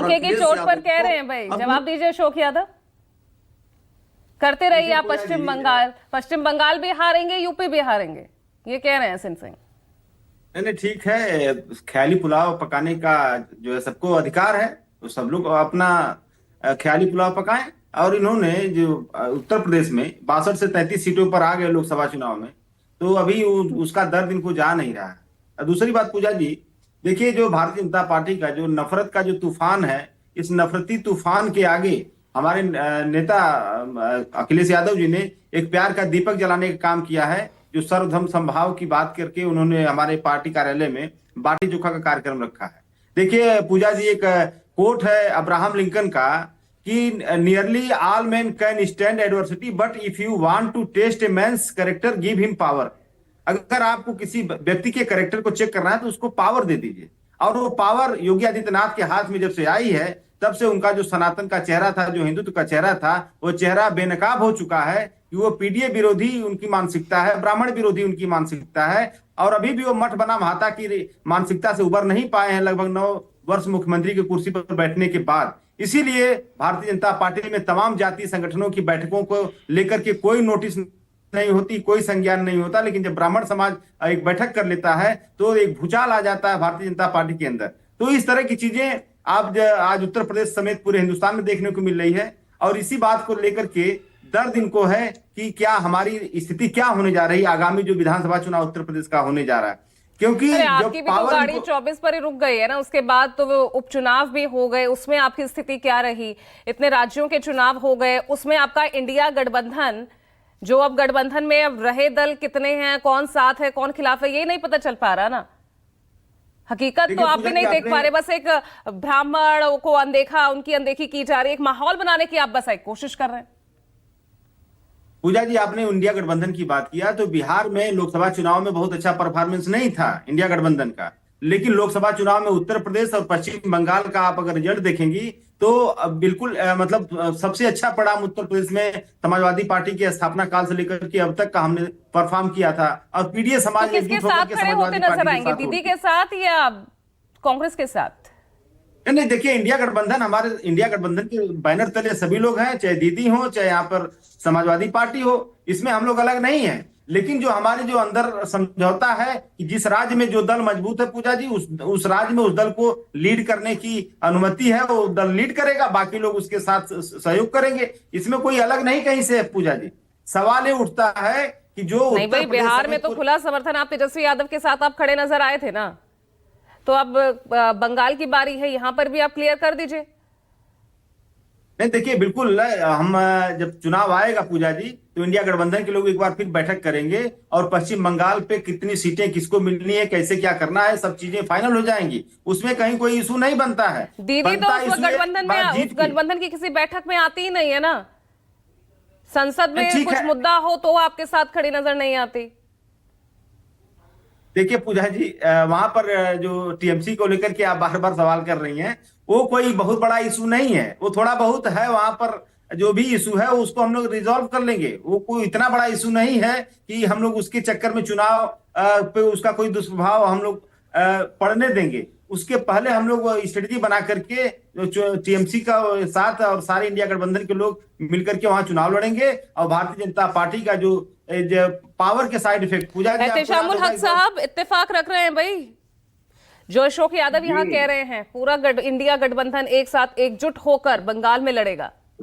डंके की चोट पर कह रहे हैं भाई, जवाब दीजिए अशोक यादव। करते रहिए आप। पश्चिम बंगाल भी हारेंगे, यूपी भी हारेंगे, ये कह रहे हैं सिंह सिंह। नहीं ठीक है, ख्याली पुलाव पकाने का जो है सबको अधिकार है, तो सब लोग अपना ख्याली पुलाव पकाएं। और इन्होंने जो उत्तर प्रदेश में 62 से 33 सीटों पर आ गए लोकसभा चुनाव में, तो अभी उसका दर्द इनको जा नहीं रहा है। और दूसरी बात पूजा जी, देखिए जो भारतीय जनता पार्टी का जो नफरत का जो तूफान है, इस नफरती तूफान के आगे हमारे नेता अखिलेश यादव जी ने एक प्यार का दीपक जलाने का काम किया है। जो सर्वधर्म समभाव की बात करके उन्होंने हमारे पार्टी कार्यालय में बाटी चोखा का कार्यक्रम रखा है। देखिए पूजा जी, एक कोट है अब्राहम लिंकन का कि nearly all man can stand adversity but if you want to test a man's character give him power. अगर आपको किसी व्यक्ति के कैरेक्टर को चेक करना है तो उसको पावर दे दीजिए। और वो पावर योगी आदित्यनाथ के हाथ में जब से आई है, तब से उनका जो सनातन का चेहरा था, जो हिंदुत्व का चेहरा था, वो चेहरा बेनकाब हो चुका है कि वो पीडीए विरोधी उनकी मानसिकता है, ब्राह्मण विरोधी उनकी मानसिकता है। और अभी भी वो मठ बना महाता की मानसिकता से उबर नहीं पाए हैं, लगभग 9 वर्ष मुख्यमंत्री की कुर्सी पर बैठने के बाद। इसीलिए भारतीय जनता पार्टी में तमाम जातीय संगठनों की बैठकों को लेकर के कोई नोटिस नहीं होती, कोई संज्ञान नहीं होता, लेकिन जब ब्राह्मण समाज एक बैठक कर लेता है तो एक भूचाल आ जाता है भारतीय जनता पार्टी के अंदर। तो इस तरह की चीजें आज उत्तर प्रदेश समेत पूरे हिंदुस्तान में देखने को मिल रही है। और इसी बात को लेकर के दर्द इनको है कि क्या हमारी स्थिति क्या होने जा रही है आगामी जो विधानसभा चुनाव उत्तर प्रदेश का होने जा रहा है। क्योंकि आपकी भी तो गाड़ी 24 पर ही रुक गई है ना, उसके बाद तो वो उपचुनाव भी हो गए, उसमें आपकी स्थिति क्या रही? इतने राज्यों के चुनाव हो गए, उसमें आपका इंडिया गठबंधन, जो अब गठबंधन में अब रहे दल कितने हैं, कौन साथ है कौन खिलाफ है, ये नहीं पता चल पा रहा ना। हकीकत तो आप भी नहीं देख पा रहे, बस एक ब्राह्मण को अनदेखा, उनकी अनदेखी की जा रही है, एक माहौल बनाने की आप बस एक कोशिश कर रहे हैं। पूजा जी, आपने इंडिया गठबंधन की बात किया, तो बिहार में लोकसभा चुनाव में बहुत अच्छा परफॉर्मेंस नहीं था इंडिया गठबंधन का। लेकिन लोकसभा चुनाव में उत्तर प्रदेश और पश्चिम बंगाल का आप अगर रिजल्ट देखेंगी तो बिल्कुल मतलब सबसे अच्छा परिणाम उत्तर प्रदेश में समाजवादी पार्टी की स्थापना काल से लेकर के अब तक का हमने परफॉर्म किया था। और पीडीए समाज तो किसके साथ खड़े होते नजर आएंगे, दीदी के साथ या कांग्रेस के साथ? नहीं देखिए, हमारे इंडिया गठबंधन के बैनर तले सभी लोग हैं, चाहे दीदी हो चाहे यहाँ पर समाजवादी पार्टी हो, इसमें हम लोग अलग नहीं है। लेकिन जो हमारे जो अंदर समझौता है कि जिस राज्य में जो दल मजबूत है पूजा जी, उस राज्य में उस दल को लीड करने की अनुमति है, वो दल लीड करेगा, बाकी लोग उसके साथ सहयोग करेंगे। इसमें कोई अलग नहीं कहीं से है पूजा जी। सवाल ये उठता है कि जो नहीं भाई, बिहार में तो खुला समर्थन, आप तेजस्वी यादव के साथ आप खड़े नजर आए थे ना, तो अब बंगाल की बारी है, यहां पर भी आप क्लियर कर दीजिए। नहीं देखिए, बिल्कुल हम जब चुनाव आएगा पूजा जी, तो इंडिया गठबंधन के लोग एक बार फिर बैठक करेंगे और पश्चिम बंगाल पे कितनी सीटें किसको मिलनी है, कैसे क्या करना है, सब चीजें फाइनल हो जाएंगी। उसमें कहीं कोई इशू नहीं बनता है। दीदी तो उस गठबंधन की किसी बैठक में आती ही नहीं है ना, संसद में कुछ मुद्दा हो तो आपके साथ खड़ी नजर नहीं आती। देखिए पूजा जी, वहां पर जो टीएमसी को लेकर के आप बार बार सवाल कर रही हैं, वो कोई बहुत बड़ा इशू नहीं है। वो थोड़ा बहुत है, वहां पर जो भी इशू है उसको हम लोग रिजॉल्व कर लेंगे। वो कोई इतना बड़ा इशू नहीं है कि हम लोग उसके चक्कर में चुनाव पे उसका कोई दुष्प्रभाव हम लोग पड़ने देंगे। उसके पहले हम लोग स्ट्रेटेजी बना करके जो टीएमसी का साथ और सारे इंडिया गठबंधन के लोग मिलकर के वहां चुनाव लड़ेंगे। और भारतीय जनता पार्टी का जो पावर के साइड इफेक्ट पूजा एहतेशामुल हक साहब इत्तेफाक रख रहे हैं भाई, जो अशोक यादव यहाँ कह रहे हैं पूरा इंडिया गठबंधन एक साथ एकजुट होकर बंगाल में लड़ेगा।